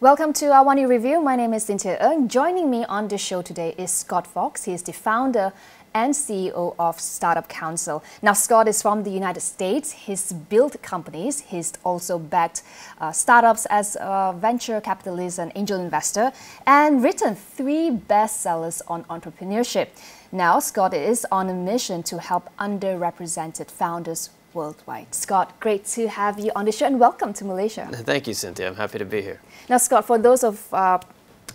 Welcome to AWANI Review. My name is Cynthia Ng. Joining me on the show today is Scott Fox. He is the founder and CEO of Startup Council. Now, Scott is from the United States. He's built companies. He's also backed startups as a venture capitalist and angel investor, and written 3 bestsellers on entrepreneurship. Now, Scott is on a mission to help underrepresented founders worldwide. Scott, great to have you on the show and welcome to Malaysia. Thank you, Cynthia. I'm happy to be here. Now, Scott, for those of our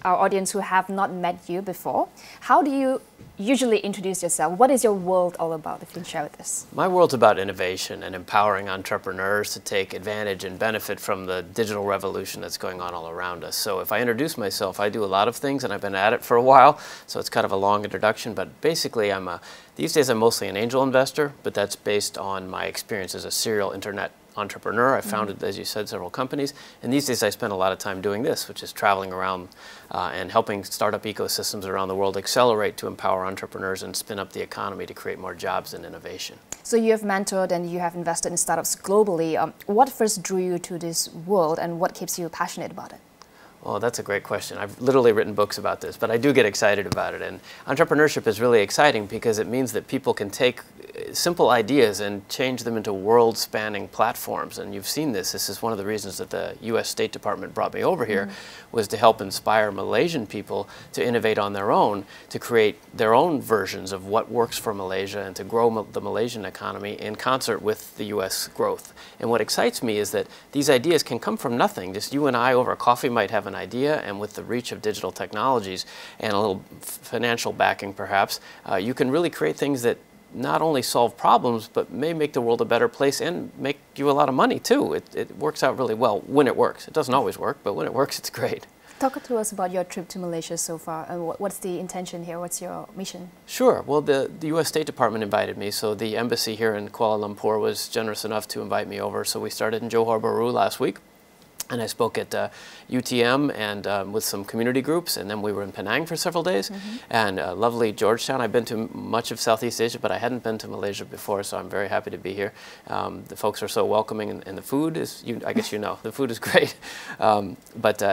audience who have not met you before, how do you usually introduce yourself? What is your world all about, if you can share with us? My world's about innovation and empowering entrepreneurs to take advantage and benefit from the digital revolution that's going on all around us. So if I introduce myself, I do a lot of things and I've been at it for a while, so it's kind of a long introduction, but basically these days I'm mostly an angel investor, but that's based on my experience as a serial internet entrepreneur. I founded, as you said, several companies, and these days I spend a lot of time doing this, which is traveling around and helping startup ecosystems around the world accelerate to empower entrepreneurs and spin up the economy to create more jobs and innovation. So you have mentored and you have invested in startups globally. What first drew you to this world and what keeps you passionate about it? Well, that's a great question. I've literally written books about this, but I do get excited about it. And entrepreneurship is really exciting because it means that people can take simple ideas and change them into world-spanning platforms. And you've seen this. This is one of the reasons that the U.S. State Department brought me over here, was to help inspire Malaysian people to innovate on their own, to create their own versions of what works for Malaysia and to grow the Malaysian economy in concert with the U.S. growth. And what excites me is that these ideas can come from nothing. Just you and I over coffee might have an idea, and with the reach of digital technologies and a little financial backing perhaps, you can really create things that not only solve problems, but may make the world a better place and make you a lot of money too. It works out really well when it works. It doesn't always work, but when it works, it's great. Talk to us about your trip to Malaysia so far, and what's the intention here? What's your mission? Sure. Well, the U.S. State Department invited me, so the embassy here in Kuala Lumpur was generous enough to invite me over. So we started in Johor Bahru last week. And I spoke at UTM and with some community groups, and then we were in Penang for several days, and lovely Georgetown. I've been to much of Southeast Asia, but I hadn't been to Malaysia before, so I'm very happy to be here. The folks are so welcoming, and the food is, I guess you know, the food is great. And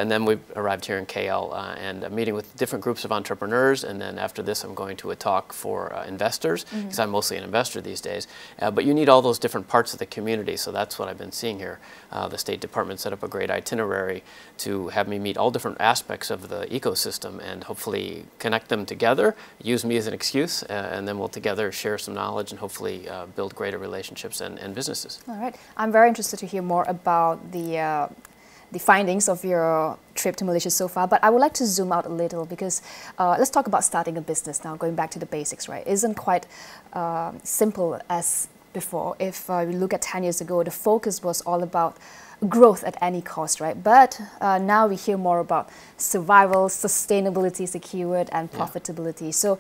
then we arrived here in KL and meeting with different groups of entrepreneurs, and then after this I'm going to a talk for investors, because I'm mostly an investor these days. But you need all those different parts of the community, so that's what I've been seeing here. The State Department set up a great itinerary to have me meet all different aspects of the ecosystem and hopefully connect them together, use me as an excuse, and then we'll together share some knowledge and hopefully build greater relationships and businesses. All right. I'm very interested to hear more about the findings of your trip to Malaysia so far, but I would like to zoom out a little because let's talk about starting a business now, going back to the basics, right? It isn't quite simple as before. If we look at 10 years ago, the focus was all about growth at any cost, right? But now we hear more about survival, sustainability is the keyword, and profitability. So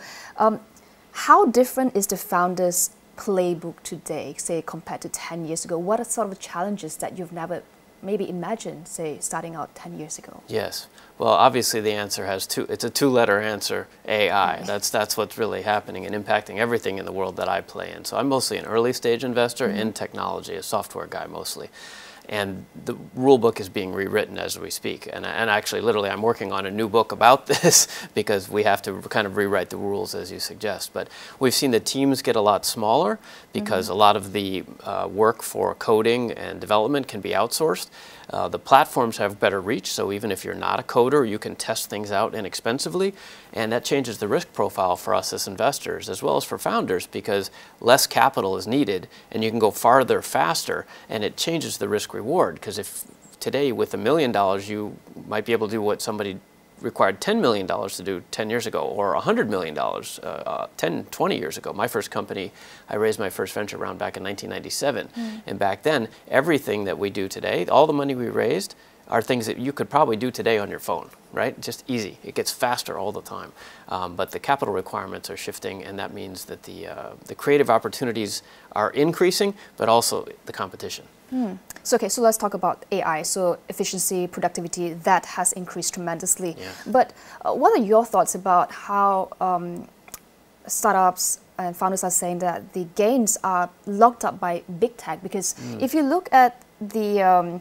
how different is the founder's playbook today, say, compared to 10 years ago? What are sort of challenges that you've never maybe imagined, say, starting out 10 years ago? Yes. Well, obviously the answer has it's a 2-letter answer, AI. That's what's really happening and impacting everything in the world that I play in. So I'm mostly an early stage investor in technology, a software guy mostly. And the rule book is being rewritten as we speak. And actually, literally, I'm working on a new book about this because we have to kind of rewrite the rules as you suggest. But we've seen the teams get a lot smaller because a lot of the work for coding and development can be outsourced. The platforms have better reach, so even if you're not a coder, you can test things out inexpensively, and that changes the risk profile for us as investors as well as for founders because less capital is needed and you can go farther faster, and it changes the risk reward because if today with $1 million you might be able to do what somebody required $10 million to do 10 years ago or $100 million 10, 20 years ago. My first company, I raised my first venture round back in 1997. And back then, everything that we do today, all the money we raised, are things that you could probably do today on your phone, right? Just easy. It gets faster all the time. But the capital requirements are shifting, and that means that the creative opportunities are increasing, but also the competition. So let's talk about AI. So efficiency, productivity, that has increased tremendously. But what are your thoughts about how startups and founders are saying that the gains are locked up by big tech? Because if you look at the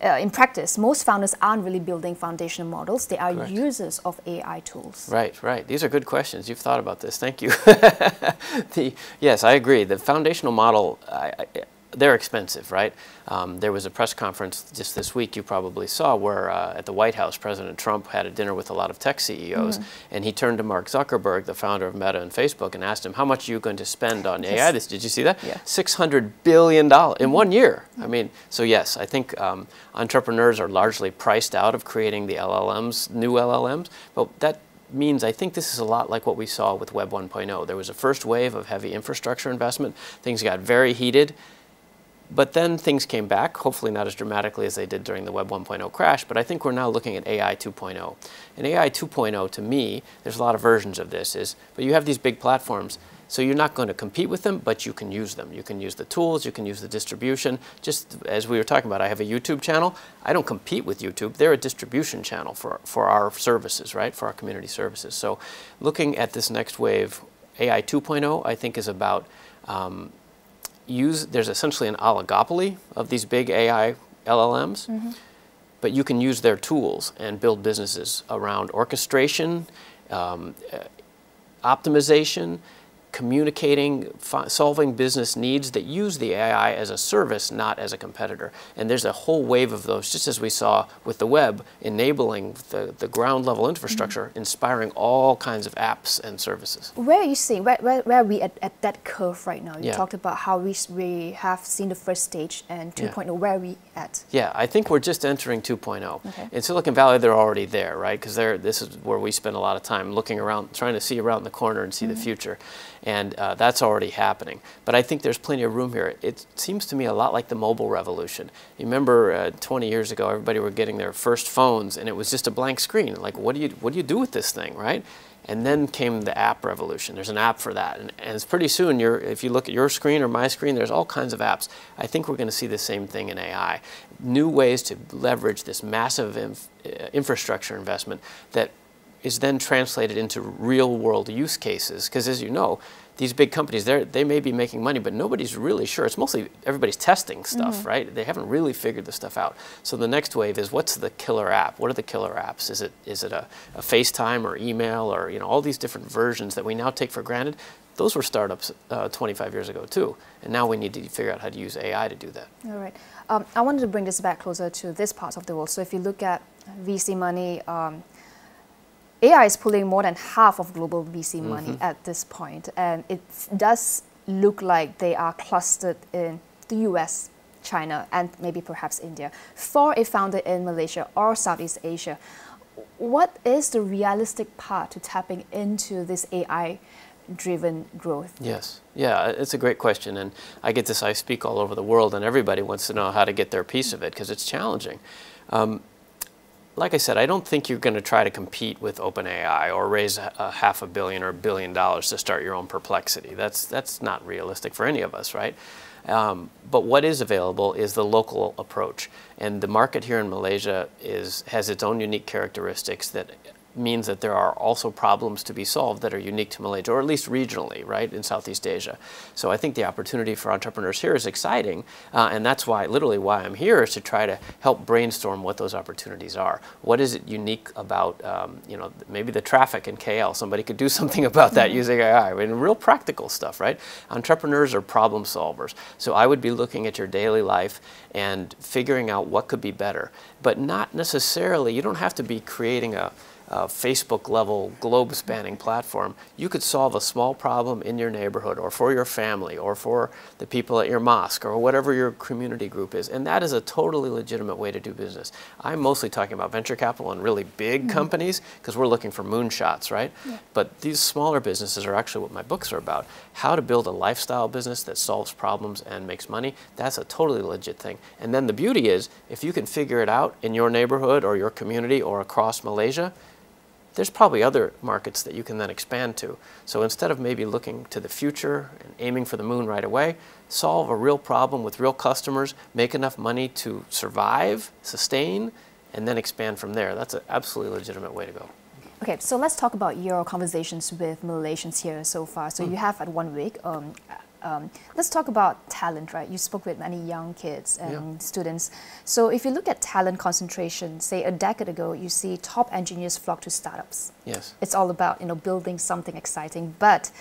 in practice, most founders aren't really building foundational models. They are Correct. users of AI tools. Right, right. These are good questions. You've thought about this. Thank you. Yes, I agree. The foundational model, they're expensive, right? There was a press conference just this week you probably saw where at the White House, President Trump had a dinner with a lot of tech CEOs, and he turned to Mark Zuckerberg, the founder of Meta and Facebook, and asked him, how much are you going to spend on AI? Did you see that? Yeah. $600 billion in 1 year. I mean, so yes, I think entrepreneurs are largely priced out of creating the LLMs, new LLMs, but that means I think this is a lot like what we saw with Web 1.0. There was a first wave of heavy infrastructure investment. Things got very heated. But then things came back, hopefully not as dramatically as they did during the Web 1.0 crash, but I think we're now looking at AI 2.0. And AI 2.0, to me, there's a lot of versions of this, but you have these big platforms, so you're not going to compete with them, but you can use them. You can use the tools, you can use the distribution. Just as we were talking about, I have a YouTube channel. I don't compete with YouTube. They're a distribution channel for our services, right, for our community services. So looking at this next wave, AI 2.0, I think is about there's essentially an oligopoly of these big AI LLMs, but you can use their tools and build businesses around orchestration, optimization, communicating, solving business needs that use the AI as a service, not as a competitor. And there's a whole wave of those, just as we saw with the web, enabling the ground level infrastructure, inspiring all kinds of apps and services. Where are you seeing, where are we at that curve right now? You Yeah. talked about how we have seen the first stage and 2.0, where are we at? Yeah, I think we're just entering 2.0. Okay. In Silicon Valley, they're already there, right? Because this is where we spend a lot of time looking around, trying to see around the corner and see the future. And that's already happening. But I think there's plenty of room here. It seems to me a lot like the mobile revolution. You remember 20 years ago, everybody were getting their first phones, and it was just a blank screen. Like, what do you do with this thing, right? And then came the app revolution. There's an app for that. And it's pretty soon, if you look at your screen or my screen, there's all kinds of apps. I think we're going to see the same thing in AI. New ways to leverage this massive infrastructure investment that is then translated into real-world use cases. Because as you know, these big companies, they may be making money, but nobody's really sure. It's mostly everybody's testing stuff, right? They haven't really figured the stuff out. So the next wave is, what's the killer app? What are the killer apps? Is it a FaceTime or email or all these different versions that we now take for granted? Those were startups 25 years ago too, and now we need to figure out how to use AI to do that. All right. I wanted to bring this back closer to this part of the world. So if you look at VC money, AI is pulling more than half of global VC money at this point, and it does look like they are clustered in the US, China, and maybe perhaps India. For a founder in Malaysia or Southeast Asia, what is the realistic path to tapping into this AI-driven growth? Yes. Yeah, it's a great question, and I speak all over the world, and everybody wants to know how to get their piece of it because it's challenging. Like I said, I don't think you're going to try to compete with OpenAI or raise $500 million or $1 billion to start your own Perplexity. That's not realistic for any of us, right? But what is available is the local approach. And the market here in Malaysia has its own unique characteristics that means that there are also problems to be solved that are unique to Malaysia, or at least regionally, right, in Southeast Asia. So I think the opportunity for entrepreneurs here is exciting, and that's literally why I'm here, is to try to help brainstorm what those opportunities are. What is it unique about, maybe the traffic in KL? Somebody could do something about that using AI. I mean, real practical stuff, right? Entrepreneurs are problem solvers. So I would be looking at your daily life and figuring out what could be better, but not necessarily, you don't have to be creating a Facebook-level, globe-spanning platform. You could solve a small problem in your neighborhood or for your family or for the people at your mosque or whatever your community group is, and that is a totally legitimate way to do business. I'm mostly talking about venture capital and really big companies because we're looking for moonshots, right? Yeah. But these smaller businesses are actually what my books are about. How to build a lifestyle business that solves problems and makes money, that's a totally legit thing. And then the beauty is, if you can figure it out in your neighborhood or your community or across Malaysia, there's probably other markets that you can then expand to. So instead of maybe looking to the future and aiming for the moon right away, solve a real problem with real customers, make enough money to survive, sustain, and then expand from there. That's an absolutely legitimate way to go. Okay, so let's talk about your conversations with Malaysians here so far. So you have at 1 week. Let's talk about talent, right? You spoke with many young kids and students. So if you look at talent concentration, say a decade ago, you see top engineers flock to startups. Yes. It's all about, building something exciting. But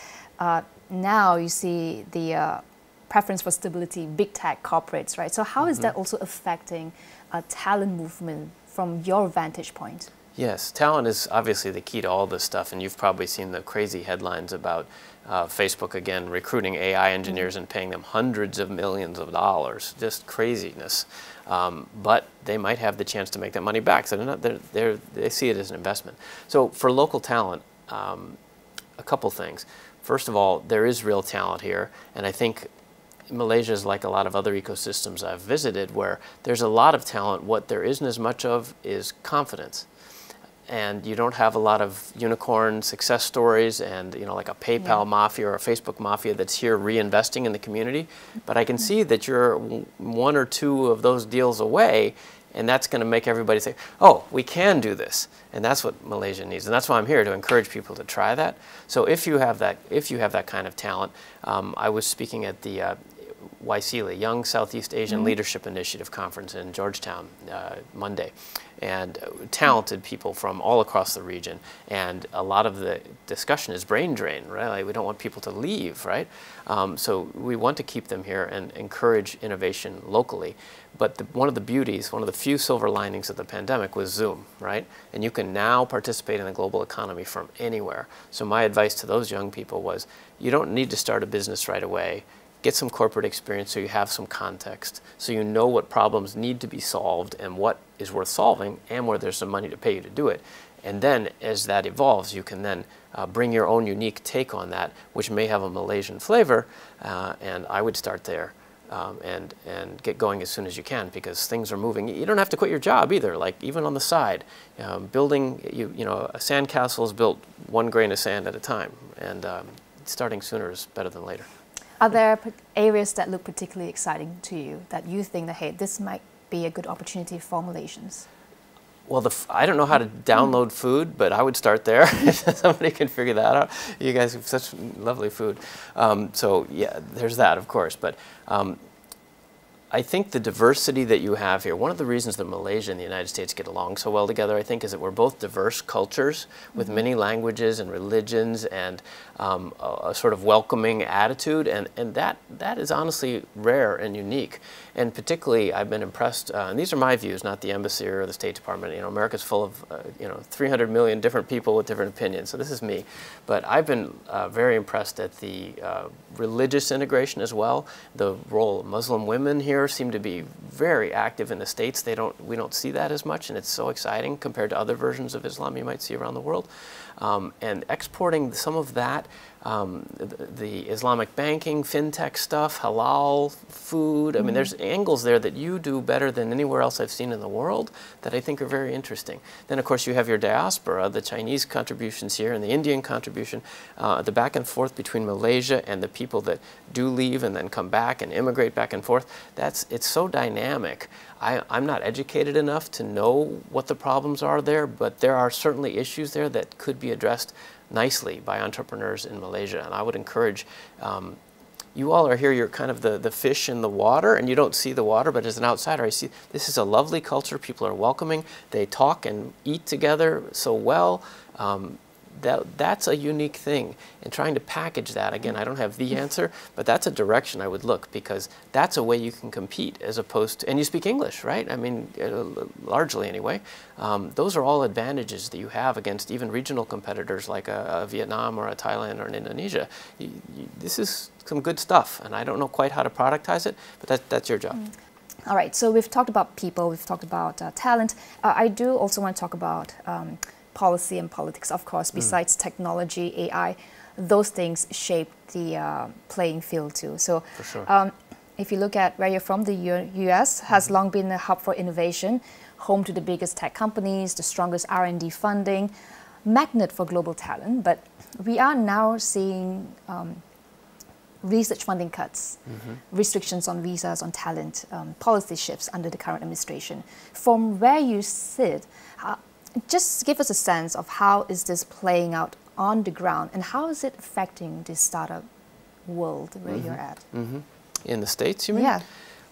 now you see the preference for stability, big tech corporates, right? So how is that also affecting a talent movement from your vantage point? Yes, talent is obviously the key to all this stuff, and you've probably seen the crazy headlines about Facebook again recruiting AI engineers and paying them hundreds of millions of dollars, just craziness. But they might have the chance to make that money back, so they see it as an investment. So for local talent, a couple things. First of all, there is real talent here, and I think Malaysia is like a lot of other ecosystems I've visited where there's a lot of talent. What there isn't as much of is confidence. And you don't have a lot of unicorn success stories and, like a PayPal mafia or a Facebook mafia that's here reinvesting in the community. But I can see that you're one or two of those deals away, and that's going to make everybody say, oh, we can do this. And that's what Malaysia needs. And that's why I'm here, to encourage people to try that. So if you have that kind of talent, I was speaking at the YSEALI, Young Southeast Asian Leadership Initiative Conference in Georgetown Monday. And talented people from all across the region. And a lot of the discussion is brain drain, right? Like, we don't want people to leave, right? So we want to keep them here and encourage innovation locally. But one of the beauties, one of the few silver linings of the pandemic was Zoom, right? And you can now participate in the global economy from anywhere. So my advice to those young people was, you don't need to start a business right away. Get some corporate experience so you have some context, so you know what problems need to be solved and what is worth solving and where there's some money to pay you to do it. And then as that evolves, you can then bring your own unique take on that, which may have a Malaysian flavor, and I would start there and get going as soon as you can, because things are moving. You don't have to quit your job either, like even on the side. Building, a sandcastle is built one grain of sand at a time, and starting sooner is better than later. Are there areas that look particularly exciting to you that you think that, hey, this might be a good opportunity for Malaysians? Well, I don't know how to download food, but I would start there if somebody can figure that out. You guys have such lovely food. So yeah, there's that, of course. But I think the diversity that you have here, one of the reasons that Malaysia and the United States get along so well together, I think, is that we're both diverse cultures with many languages and religions and a sort of welcoming attitude, and that is honestly rare and unique. And particularly, I've been impressed, and these are my views, not the embassy or the State Department. America's full of 300 million different people with different opinions, so this is me. But I've been very impressed at the religious integration as well. The role of Muslim women here seem to be very active in the States. We don't see that as much, and it's so exciting compared to other versions of Islam you might see around the world. And exporting some of that, the Islamic banking, fintech stuff, halal food. I mean, there's angles there that you do better than anywhere else I've seen in the world that I think are very interesting. Then, of course, you have your diaspora, the Chinese contributions here and the Indian contribution, the back and forth between Malaysia and the people that do leave and then come back and immigrate back and forth. It's so dynamic. I'm not educated enough to know what the problems are there, but there are certainly issues there that could be addressed nicely by entrepreneurs in Malaysia. And I would encourage, you all are here, you're kind of the fish in the water, and you don't see the water, but as an outsider, I see this is a lovely culture. People are welcoming. They talk and eat together so well. That's a unique thing. And trying to package that, again, I don't have the answer, but that's a direction I would look, because that's a way you can compete as opposed to, and you speak English, right? I mean, largely anyway. Those are all advantages that you have against even regional competitors like a Vietnam or a Thailand or an Indonesia. This is some good stuff, and I don't know quite how to productize it, but that's your job. All right, so we've talked about people, we've talked about talent. I do also want to talk about policy and politics, of course. Besides technology, AI, those things shape the playing field too. So for sure. If you look at where you're from, the US has long been a hub for innovation, home to the biggest tech companies, the strongest R&D funding, magnet for global talent. But we are now seeing research funding cuts, restrictions on visas, on talent, policy shifts under the current administration. From where you sit, just give us a sense of how is this playing out on the ground, and how is it affecting the startup world where you're at? In the States, you mean? Yeah.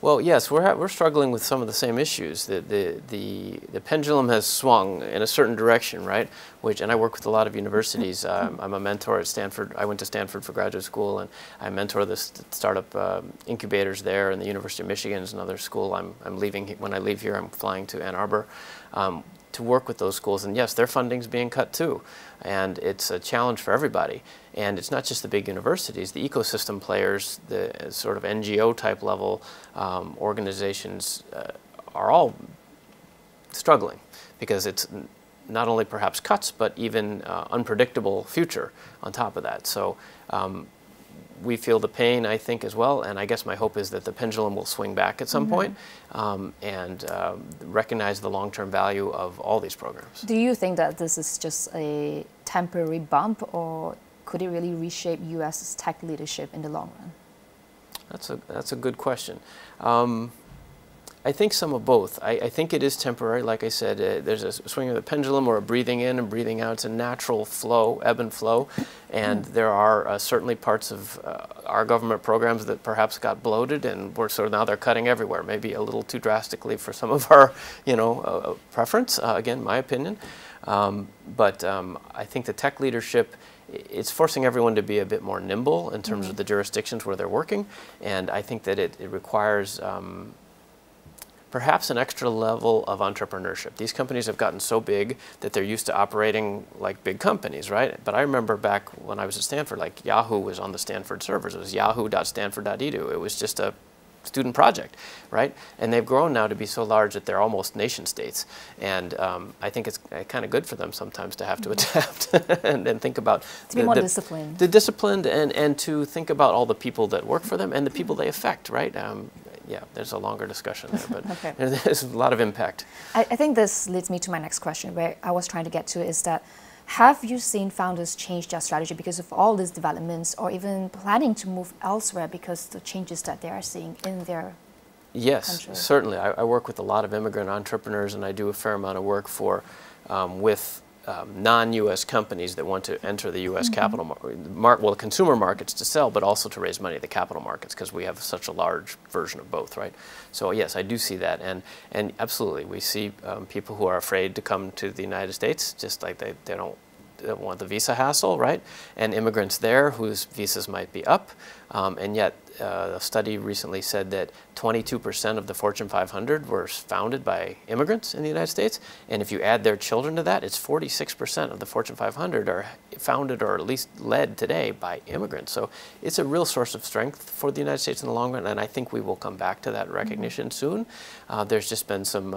Well, yes, we're struggling with some of the same issues. The pendulum has swung in a certain direction, right? And I work with a lot of universities. I'm a mentor at Stanford. I went to Stanford for graduate school, and I mentor the startup incubators there. And the University of Michigan is another school. I'm leaving when I leave here. I'm flying to Ann Arbor to work with those schools. And yes, their funding's being cut too, and it's a challenge for everybody. And it's not just the big universities, the ecosystem players, the sort of NGO type level organizations are all struggling because it's not only perhaps cuts, but even unpredictable future on top of that. So we feel the pain, I think, as well, and I guess my hope is that the pendulum will swing back at some point and recognize the long-term value of all these programs. Do you think that this is just a temporary bump, or could it really reshape U.S.'s tech leadership in the long run? That's a good question. I think some of both. I think it is temporary. Like I said, there's a swing of the pendulum or a breathing in and breathing out. It's a natural flow, ebb and flow. And there are certainly parts of our government programs that perhaps got bloated, and we're sort of now they're cutting everywhere, maybe a little too drastically for some of our, preference. Again, my opinion. But I think the tech leadership, it's forcing everyone to be a bit more nimble in terms of the jurisdictions where they're working. And I think that it requires perhaps an extra level of entrepreneurship. These companies have gotten so big that they're used to operating like big companies, right? But I remember back when I was at Stanford, like Yahoo was on the Stanford servers. It was yahoo.stanford.edu. It was just a student project, right? And they've grown now to be so large that they're almost nation states. And I think it's kind of good for them sometimes to have to adapt and think about to be more disciplined. The disciplined and to think about all the people that work for them and the people they affect, right? Yeah, there's a longer discussion there, but okay. There's a lot of impact. I think this leads me to my next question, where I was trying to get to is that, have you seen founders change their strategy because of all these developments, or even planning to move elsewhere because the changes that they are seeing in their country? Certainly. I work with a lot of immigrant entrepreneurs, and I do a fair amount of work with non-U.S. companies that want to enter the U.S. capital well, the consumer markets to sell, but also to raise money at the capital markets, because we have such a large version of both, right? So yes, I do see that, and absolutely, we see people who are afraid to come to the United States, just like they don't want the visa hassle, right? And immigrants there whose visas might be up, and yet a study recently said that 22% of the Fortune 500 were founded by immigrants in the United States, and if you add their children to that, it's 46% of the Fortune 500 are founded or at least led today by immigrants. So it's a real source of strength for the United States in the long run, and I think we will come back to that recognition soon. There's just been some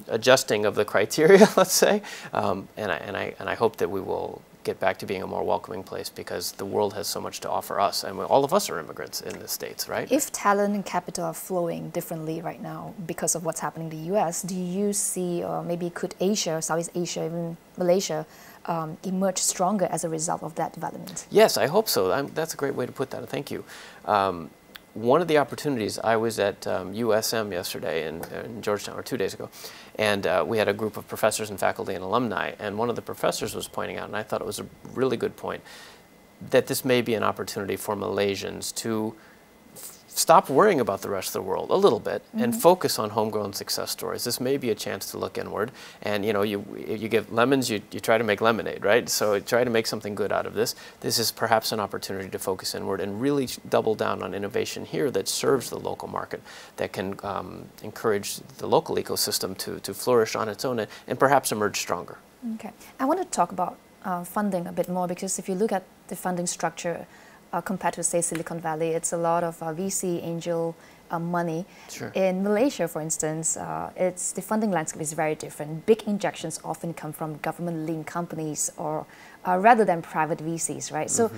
adjusting of the criteria, let's say, and I hope that we will get back to being a more welcoming place, because the world has so much to offer us, and all of us are immigrants in the States, right? If talent and capital are flowing differently right now because of what's happening in the U.S., do you see, or maybe could Asia, Southeast Asia, even Malaysia, emerge stronger as a result of that development? Yes, I hope so. That's a great way to put that. Thank you. One of the opportunities, I was at USM yesterday in Georgetown, or 2 days ago, and we had a group of professors and faculty and alumni, and one of the professors was pointing out, and I thought it was a really good point, that this may be an opportunity for Malaysians to stop worrying about the rest of the world a little bit and focus on homegrown success stories. This may be a chance to look inward, and you give lemons, you try to make lemonade, right? So try to make something good out of this. This is perhaps an opportunity to focus inward and really double down on innovation here that serves the local market, that can encourage the local ecosystem to flourish on its own and perhaps emerge stronger. Okay. I want to talk about funding a bit more, because if you look at the funding structure compared to, say, Silicon Valley, it's a lot of VC angel money. Sure. In Malaysia, for instance, the funding landscape is very different. Big injections often come from government-linked companies or rather than private VCs, right? So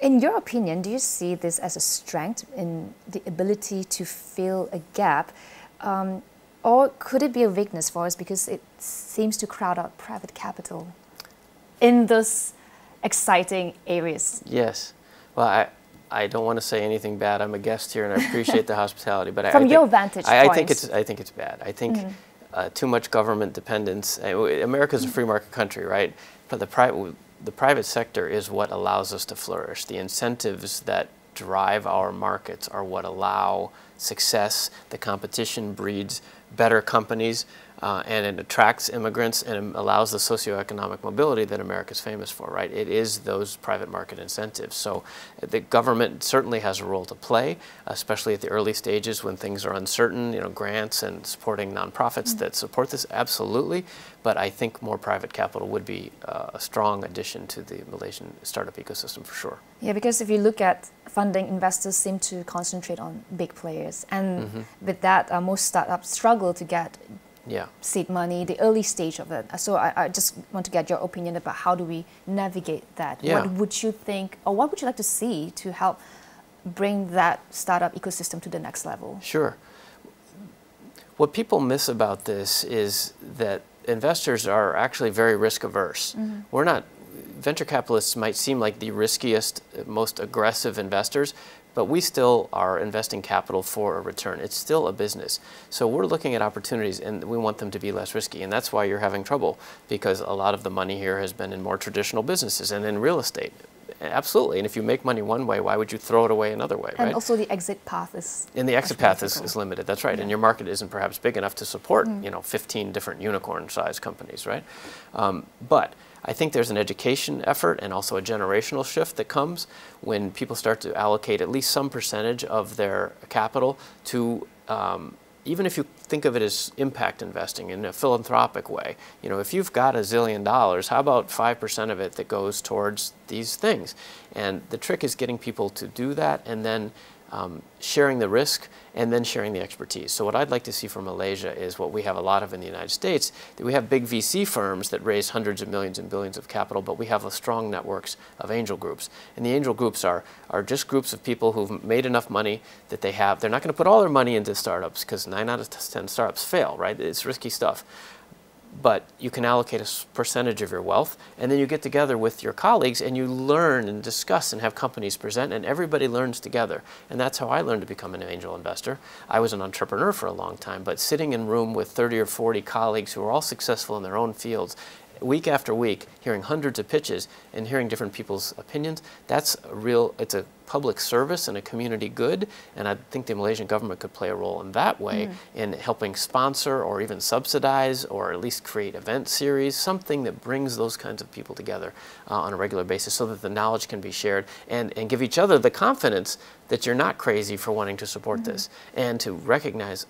in your opinion, do you see this as a strength in the ability to fill a gap, or could it be a weakness for us because it seems to crowd out private capital in those exciting areas? Yes. Well, I don't want to say anything bad. I'm a guest here, and I appreciate the hospitality. But from your vantage point, I think it's bad. I think too much government dependence. America's a free market country, right? But the private sector is what allows us to flourish. The incentives that drive our markets are what allow success. The competition breeds better companies, and it attracts immigrants and it allows the socioeconomic mobility that America's famous for, right? It is those private market incentives. So the government certainly has a role to play, especially at the early stages when things are uncertain, you know, grants and supporting nonprofits that support this, absolutely. But I think more private capital would be a strong addition to the Malaysian startup ecosystem for sure. Yeah, because if you look at funding, investors seem to concentrate on big players. And with that, most startups struggle to get seed money, the early stage of it. So I just want to get your opinion about how do we navigate that? Yeah. What would you think, or what would you like to see to help bring that startup ecosystem to the next level? Sure. What people miss about this is that investors are actually very risk averse. We're not, venture capitalists might seem like the riskiest, most aggressive investors, but we still are investing capital for a return. It's still a business. So we're looking at opportunities and we want them to be less risky. And that's why you're having trouble, because a lot of the money here has been in more traditional businesses and in real estate. Absolutely. And if you make money one way, why would you throw it away another way, and right? also the exit path is... And the exit path is limited. That's right. Yeah. And your market isn't perhaps big enough to support, you know, 15 different unicorn-sized companies, right? But I think there's an education effort and also a generational shift that comes when people start to allocate at least some percentage of their capital to, even if you think of it as impact investing in a philanthropic way, you know, if you've got $1 zillion, how about 5% of it that goes towards these things? And the trick is getting people to do that and then sharing the risk and then sharing the expertise. So what I'd like to see from Malaysia is what we have a lot of in the United States, that we have big VC firms that raise hundreds of millions and billions of capital, but we have strong networks of angel groups. And the angel groups are just groups of people who've made enough money that they're not going to put all their money into startups because 9 out of 10 startups fail, right? It's risky stuff. But you can allocate a percentage of your wealth, and then you get together with your colleagues and you learn and discuss and have companies present, and everybody learns together. And that's how I learned to become an angel investor. I was an entrepreneur for a long time, but sitting in a room with 30 or 40 colleagues who are all successful in their own fields, week after week, hearing hundreds of pitches and hearing different people's opinions, that's it's a public service and a community good, and I think the Malaysian government could play a role in that way in helping sponsor or even subsidize or at least create event series, something that brings those kinds of people together on a regular basis so that the knowledge can be shared and give each other the confidence that you're not crazy for wanting to support this, and to recognize,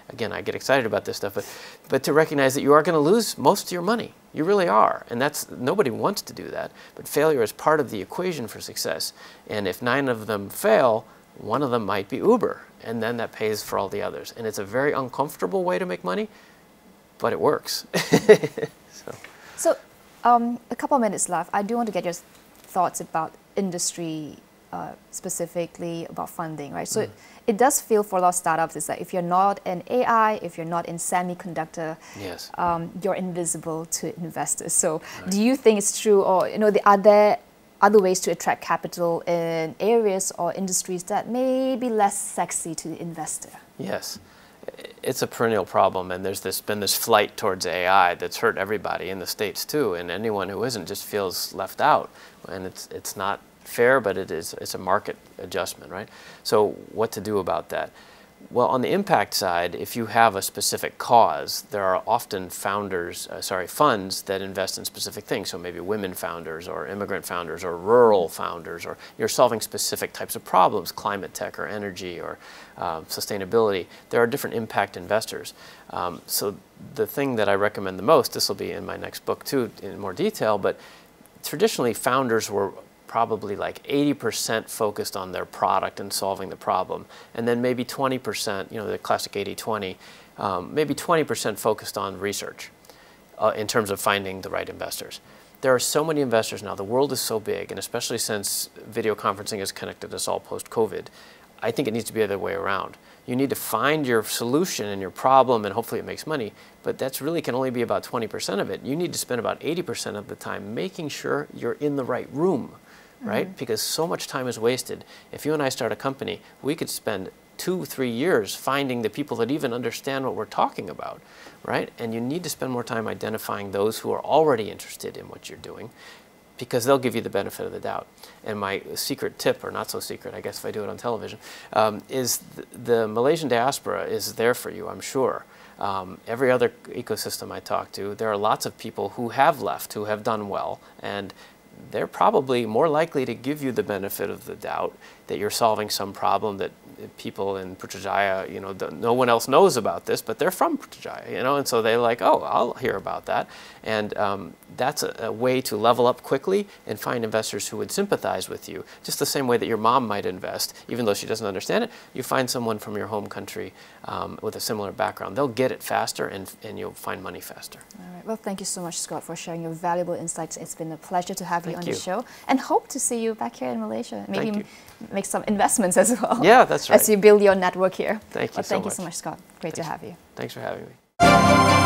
again, I get excited about this stuff, but to recognize that you are going to lose most of your money. You really are, and nobody wants to do that, but failure is part of the equation for success. And if 9 of them fail, 1 of them might be Uber, and then that pays for all the others. And it's a very uncomfortable way to make money, but it works. So a couple of minutes left. I do want to get your thoughts about industry, specifically about funding, right? So it does feel for a lot of startups is that if you're not in AI, if you're not in semiconductor, yes, you're invisible to investors. So do you think it's true, or are there other ways to attract capital in areas or industries that may be less sexy to the investor? Yes. It's a perennial problem, and there's been this flight towards AI that's hurt everybody in the States too, and anyone who isn't just feels left out, and it's not fair, but it's a market adjustment, right? So what to do about that? Well, on the impact side, if you have a specific cause, there are often funds that invest in specific things. So maybe women founders or immigrant founders or rural founders, or you're solving specific types of problems, climate tech or energy or sustainability. There are different impact investors. So the thing that I recommend the most, this will be in my next book too in more detail, but traditionally founders were probably like 80% focused on their product and solving the problem, and then maybe 20%, the classic 80-20, maybe 20% focused on research in terms of finding the right investors. There are so many investors now. The world is so big, and especially since video conferencing has connected us all post-COVID, I think it needs to be the other way around. You need to find your solution and your problem, and hopefully it makes money, but that's really can only be about 20% of it. You need to spend about 80% of the time making sure you're in the right room, right? Because so much time is wasted. If you and I start a company, we could spend 2-3 years finding the people that even understand what we're talking about, right? And you need to spend more time identifying those who are already interested in what you're doing, because they'll give you the benefit of the doubt. And my secret tip, or not so secret, I guess if I do it on television, is the Malaysian diaspora is there for you, I'm sure. Every other ecosystem I talk to, there are lots of people who have left, who have done well, and they're probably more likely to give you the benefit of the doubt that you're solving some problem that people in Putrajaya, you know, no one else knows about this, but they're from Putrajaya, you know, and so they're like, oh, I'll hear about that. And that's a way to level up quickly and find investors who would sympathize with you, just the same way that your mom might invest, even though she doesn't understand it. You find someone from your home country with a similar background. They'll get it faster, and you'll find money faster. All right. Well, thank you so much, Scott, for sharing your valuable insights. It's been a pleasure to have you on the Thank you. show, and hope to see you back here in Malaysia. Thank Maybe you. make some investments as well. Yeah, that's right. As you build your network here. Thank you Well, so thank you much. so much, Scott. Great to have you. Thanks for having me.